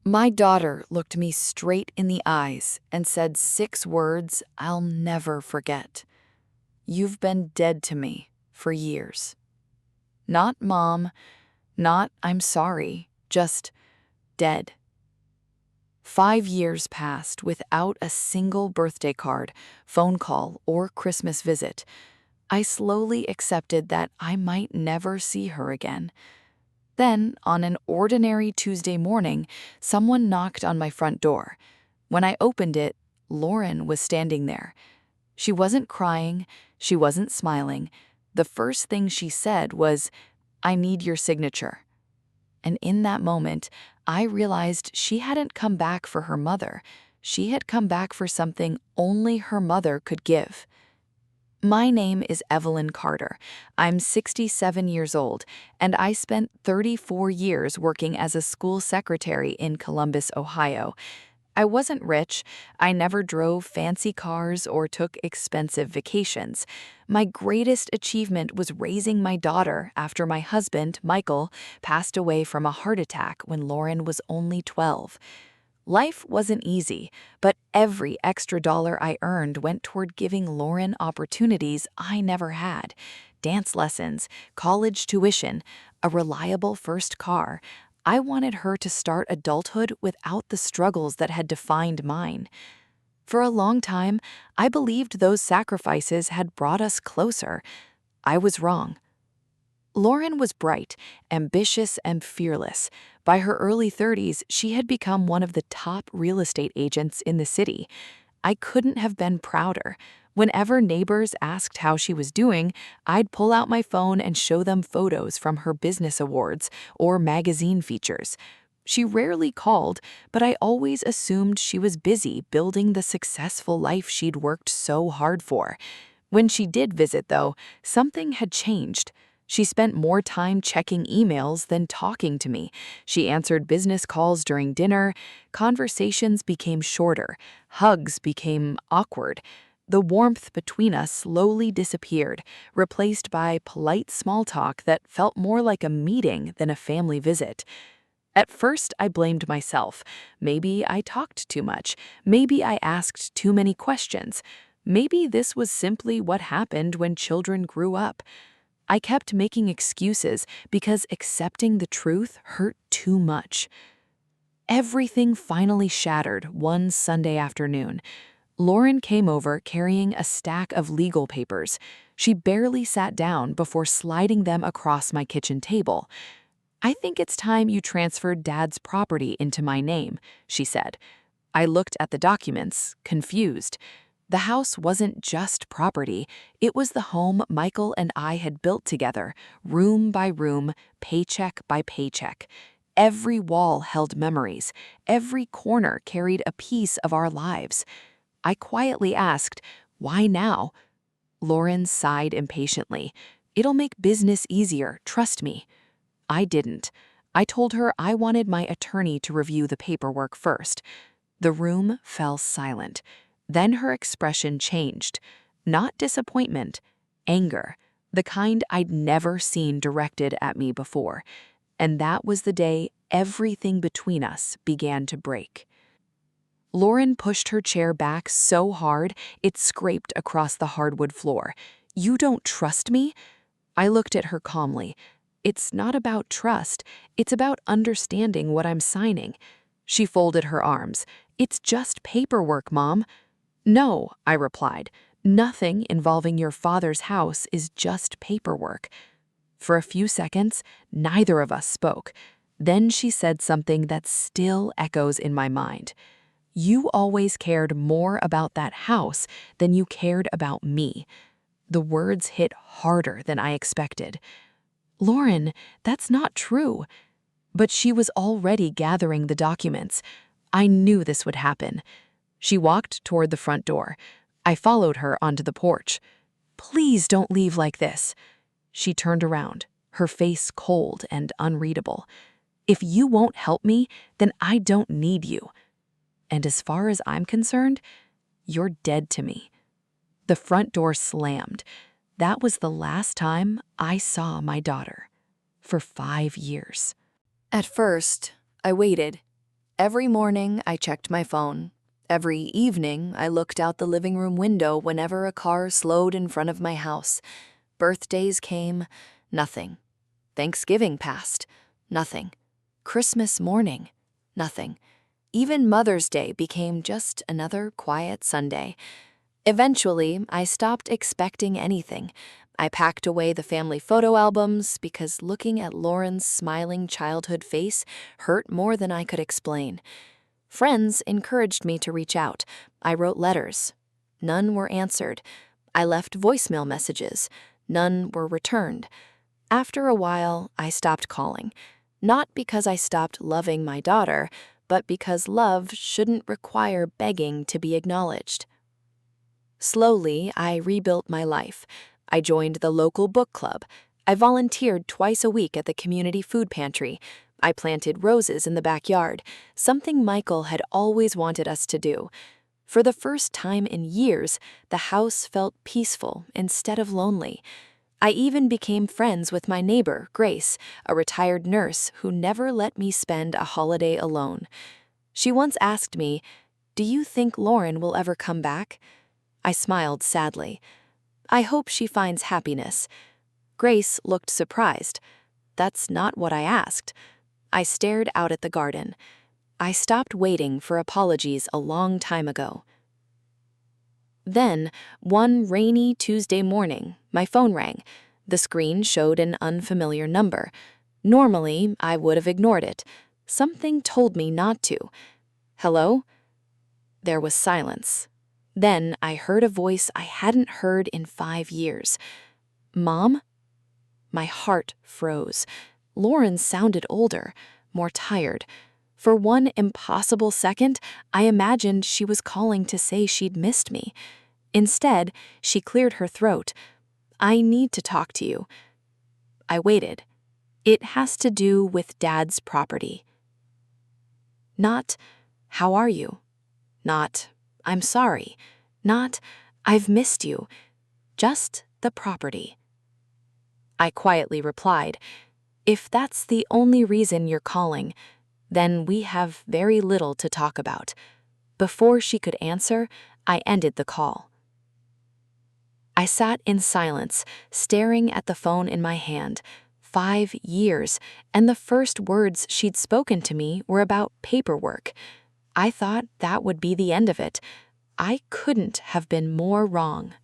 My daughter looked me straight in the eyes and said 6 words I'll never forget. You've been dead to me for years. Not mom, not I'm sorry, just dead. 5 years passed without a single birthday card, phone call, or Christmas visit. I slowly accepted that I might never see her again. Then, on an ordinary Tuesday morning, someone knocked on my front door. When I opened it, Lauren was standing there. She wasn't crying, she wasn't smiling. The first thing she said was, "I need your signature." And in that moment, I realized she hadn't come back for her mother. She had come back for something only her mother could give. My name is Evelyn Carter. I'm 67 years old, and I spent 34 years working as a school secretary in Columbus, Ohio. I wasn't rich, I never drove fancy cars or took expensive vacations. My greatest achievement was raising my daughter after my husband, Michael, passed away from a heart attack when Lauren was only 12. Life wasn't easy, but every extra dollar I earned went toward giving Lauren opportunities I never had. Dance lessons, college tuition, a reliable first car. I wanted her to start adulthood without the struggles that had defined mine. For a long time, I believed those sacrifices had brought us closer. I was wrong. Lauren was bright, ambitious, and fearless. By her early 30s, she had become one of the top real estate agents in the city. I couldn't have been prouder. Whenever neighbors asked how she was doing, I'd pull out my phone and show them photos from her business awards or magazine features. She rarely called, but I always assumed she was busy building the successful life she'd worked so hard for. When she did visit, though, something had changed. She spent more time checking emails than talking to me. She answered business calls during dinner. Conversations became shorter. Hugs became awkward. The warmth between us slowly disappeared, replaced by polite small talk that felt more like a meeting than a family visit. At first, I blamed myself. Maybe I talked too much. Maybe I asked too many questions. Maybe this was simply what happened when children grew up. I kept making excuses because accepting the truth hurt too much. Everything finally shattered one Sunday afternoon. Lauren came over carrying a stack of legal papers. She barely sat down before sliding them across my kitchen table. "I think it's time you transferred Dad's property into my name," she said. I looked at the documents, confused. The house wasn't just property, it was the home Michael and I had built together, room by room, paycheck by paycheck. Every wall held memories, every corner carried a piece of our lives. I quietly asked, "Why now?" Lauren sighed impatiently. "It'll make business easier, trust me." I didn't. I told her I wanted my attorney to review the paperwork first. The room fell silent. Then her expression changed. Not disappointment, anger, the kind I'd never seen directed at me before. And that was the day everything between us began to break. Lauren pushed her chair back so hard it scraped across the hardwood floor. "You don't trust me?" I looked at her calmly. "It's not about trust, it's about understanding what I'm signing." She folded her arms. "It's just paperwork, Mom." "No," I replied. "Nothing involving your father's house is just paperwork." For a few seconds, neither of us spoke. Then she said something that still echoes in my mind. "You always cared more about that house than you cared about me." The words hit harder than I expected. "Lauren, that's not true." But she was already gathering the documents. I knew this would happen. She walked toward the front door. I followed her onto the porch. "Please don't leave like this." She turned around, her face cold and unreadable. "If you won't help me, then I don't need you. And as far as I'm concerned, you're dead to me." The front door slammed. That was the last time I saw my daughter. For 5 years. At first, I waited. Every morning, I checked my phone. Every evening, I looked out the living room window whenever a car slowed in front of my house. Birthdays came, nothing. Thanksgiving passed, nothing. Christmas morning, nothing. Even Mother's Day became just another quiet Sunday. Eventually, I stopped expecting anything. I packed away the family photo albums because looking at Lauren's smiling childhood face hurt more than I could explain. Friends encouraged me to reach out. I wrote letters. None were answered. I left voicemail messages. None were returned. After a while, I stopped calling. Not because I stopped loving my daughter, but because love shouldn't require begging to be acknowledged. Slowly, I rebuilt my life. I joined the local book club. I volunteered twice a week at the community food pantry. I planted roses in the backyard, something Michael had always wanted us to do. For the first time in years, the house felt peaceful instead of lonely. I even became friends with my neighbor, Grace, a retired nurse who never let me spend a holiday alone. She once asked me, "Do you think Lauren will ever come back?" I smiled sadly. I hope she finds happiness. Grace looked surprised. That's not what I asked. I stared out at the garden. I stopped waiting for apologies a long time ago. Then, one rainy Tuesday morning, my phone rang. The screen showed an unfamiliar number. Normally, I would have ignored it. Something told me not to. "Hello?" There was silence. Then I heard a voice I hadn't heard in 5 years. "Mom?" My heart froze. Lauren sounded older, more tired. For one impossible second, I imagined she was calling to say she'd missed me. Instead, she cleared her throat. "I need to talk to you." I waited. "It has to do with Dad's property." Not, "How are you?" Not, "I'm sorry." Not, "I've missed you." Just the property. I quietly replied, "If that's the only reason you're calling, then we have very little to talk about." Before she could answer, I ended the call. I sat in silence, staring at the phone in my hand. 5 years, and the first words she'd spoken to me were about paperwork. I thought that would be the end of it. I couldn't have been more wrong.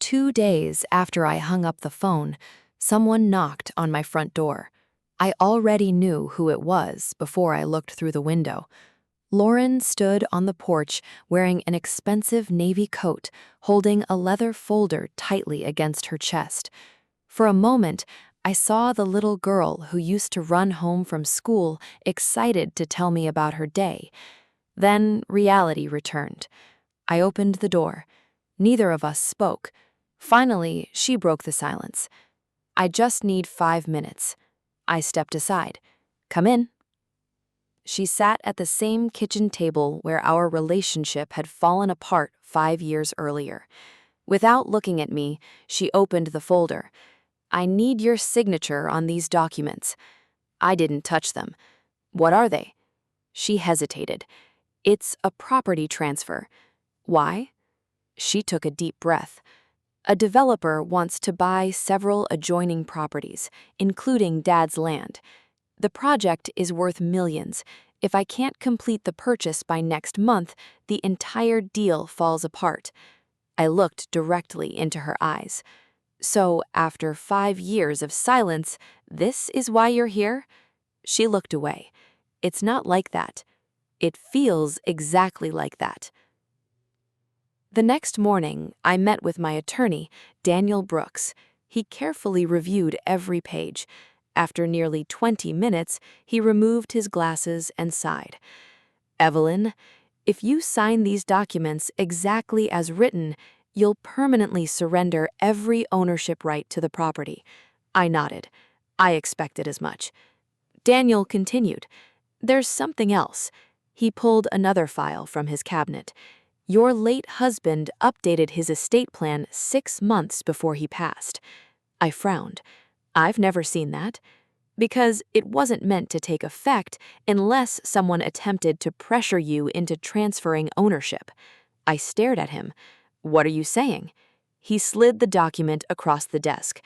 2 days after I hung up the phone, someone knocked on my front door. I already knew who it was before I looked through the window. Lauren stood on the porch wearing an expensive navy coat, holding a leather folder tightly against her chest. For a moment, I saw the little girl who used to run home from school, excited to tell me about her day. Then reality returned. I opened the door. Neither of us spoke. Finally, she broke the silence. "I just need 5 minutes." I stepped aside. "Come in." She sat at the same kitchen table where our relationship had fallen apart 5 years earlier. Without looking at me, she opened the folder. "I need your signature on these documents." I didn't touch them. "What are they?" She hesitated. "It's a property transfer." "Why?" She took a deep breath. "A developer wants to buy several adjoining properties, including Dad's land. The project is worth millions. If I can't complete the purchase by next month, the entire deal falls apart." I looked directly into her eyes. "So, after 5 years of silence, this is why you're here?" She looked away. "It's not like that. It feels exactly like that." The next morning, I met with my attorney, Daniel Brooks. He carefully reviewed every page. After nearly 20 minutes, he removed his glasses and sighed. "Evelyn, if you sign these documents exactly as written, you'll permanently surrender every ownership right to the property." I nodded. I expected as much. Daniel continued, "There's something else." He pulled another file from his cabinet. "Your late husband updated his estate plan 6 months before he passed." I frowned. "I've never seen that." because it wasn't meant to take effect unless someone attempted to pressure you into transferring ownership. I stared at him. What are you saying? He slid the document across the desk.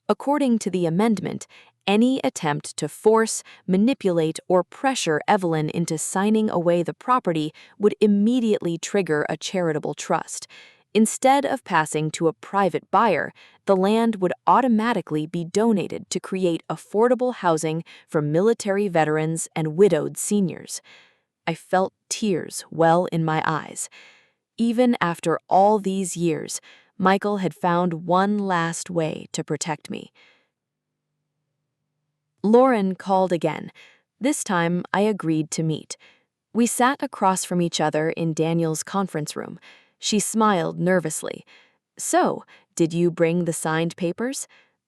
According to the amendment, any attempt to force, manipulate, or pressure Evelyn into signing away the property would immediately trigger a charitable trust. Instead of passing to a private buyer, the land would automatically be donated to create affordable housing for military veterans and widowed seniors. I felt tears well in my eyes. Even after all these years, Michael had found one last way to protect me. Lauren called again. This time, I agreed to meet. We sat across from each other in Daniel's conference room. She smiled nervously. So, did you bring the signed papers?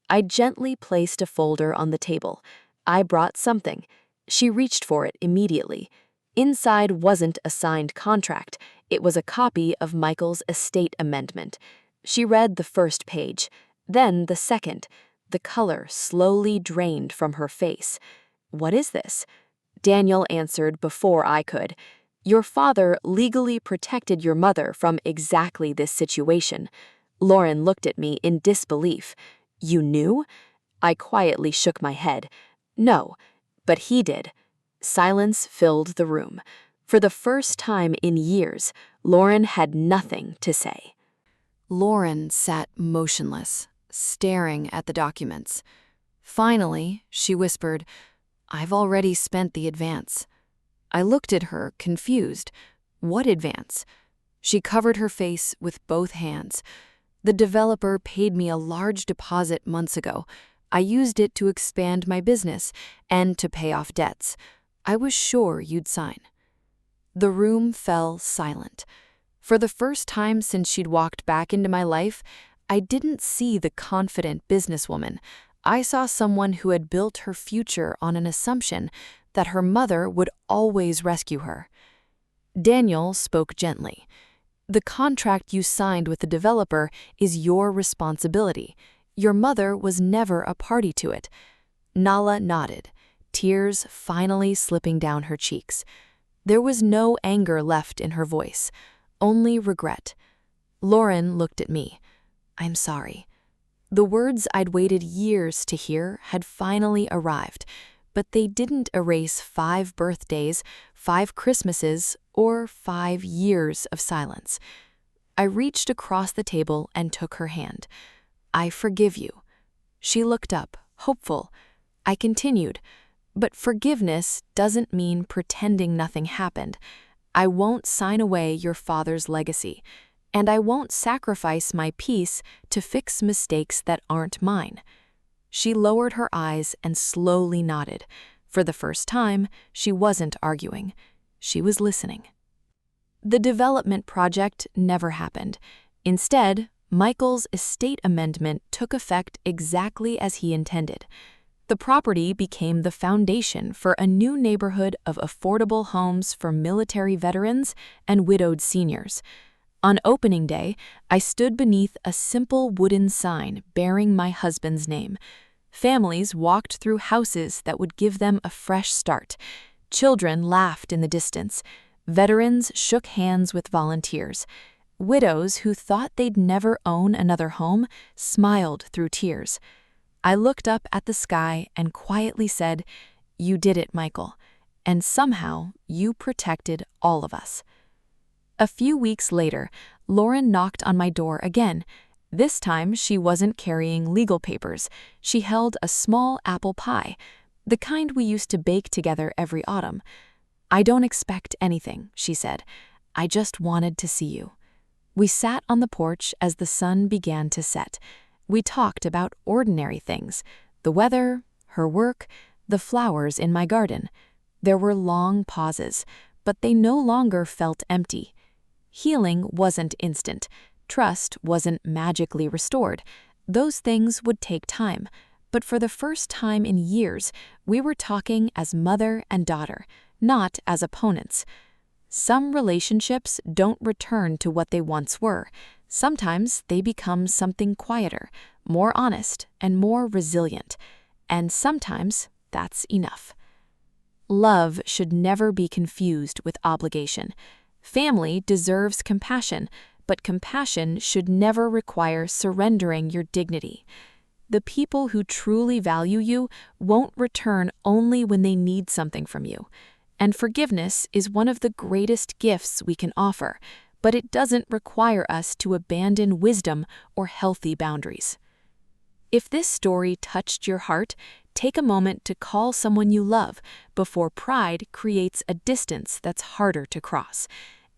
I gently placed a folder on the table. I brought something. She reached for it immediately. Inside wasn't a signed contract. It was a copy of Michael's estate amendment. She read the first page, then the second. The color slowly drained from her face. What is this? Daniel answered before I could. Your father legally protected your mother from exactly this situation. Lauren looked at me in disbelief. You knew? I quietly shook my head. No, but he did. Silence filled the room. For the first time in years, Lauren had nothing to say. Lauren sat motionless, staring at the documents. Finally, she whispered, I've already spent the advance. I looked at her, confused. What advance? She covered her face with both hands. The developer paid me a large deposit months ago. I used it to expand my business and to pay off debts. I was sure you'd sign. The room fell silent. For the first time since she'd walked back into my life, I didn't see the confident businesswoman. I saw someone who had built her future on an assumption that her mother would always rescue her. Daniel spoke gently. The contract you signed with the developer is your responsibility. Your mother was never a party to it. Nala nodded, tears finally slipping down her cheeks. There was no anger left in her voice, only regret. Lauren looked at me. I'm sorry. The words I'd waited years to hear had finally arrived, but they didn't erase 5 birthdays, 5 Christmases, or 5 years of silence. I reached across the table and took her hand. I forgive you. She looked up, hopeful. I continued, but forgiveness doesn't mean pretending nothing happened. I won't sign away your father's legacy, and I won't sacrifice my peace to fix mistakes that aren't mine. She lowered her eyes and slowly nodded. For the first time, she wasn't arguing. She was listening. The development project never happened. Instead, Michael's estate amendment took effect exactly as he intended. The property became the foundation for a new neighborhood of affordable homes for military veterans and widowed seniors. On opening day, I stood beneath a simple wooden sign bearing my husband's name. Families walked through houses that would give them a fresh start. Children laughed in the distance. Veterans shook hands with volunteers. Widows who thought they'd never own another home smiled through tears. I looked up at the sky and quietly said, You did it, Michael, and somehow you protected all of us. A few weeks later, Lauren knocked on my door again. This time, she wasn't carrying legal papers. She held a small apple pie, the kind we used to bake together every autumn. I don't expect anything, she said. I just wanted to see you. We sat on the porch as the sun began to set. We talked about ordinary things, the weather, her work, the flowers in my garden. There were long pauses, but they no longer felt empty. Healing wasn't instant. Trust wasn't magically restored. Those things would take time. But for the first time in years, we were talking as mother and daughter, not as opponents. Some relationships don't return to what they once were. Sometimes they become something quieter, more honest, and more resilient. And sometimes that's enough. Love should never be confused with obligation. Family deserves compassion, but compassion should never require surrendering your dignity. The people who truly value you won't return only when they need something from you. And forgiveness is one of the greatest gifts we can offer, but it doesn't require us to abandon wisdom or healthy boundaries. If this story touched your heart, take a moment to call someone you love before pride creates a distance that's harder to cross.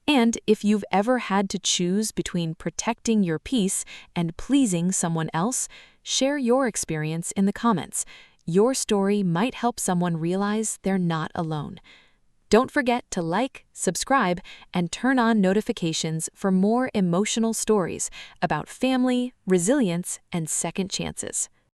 And if you've ever had to choose between protecting your peace and pleasing someone else, share your experience in the comments. Your story might help someone realize they're not alone. Don't forget to like, subscribe, and turn on notifications for more emotional stories about family, resilience, and second chances.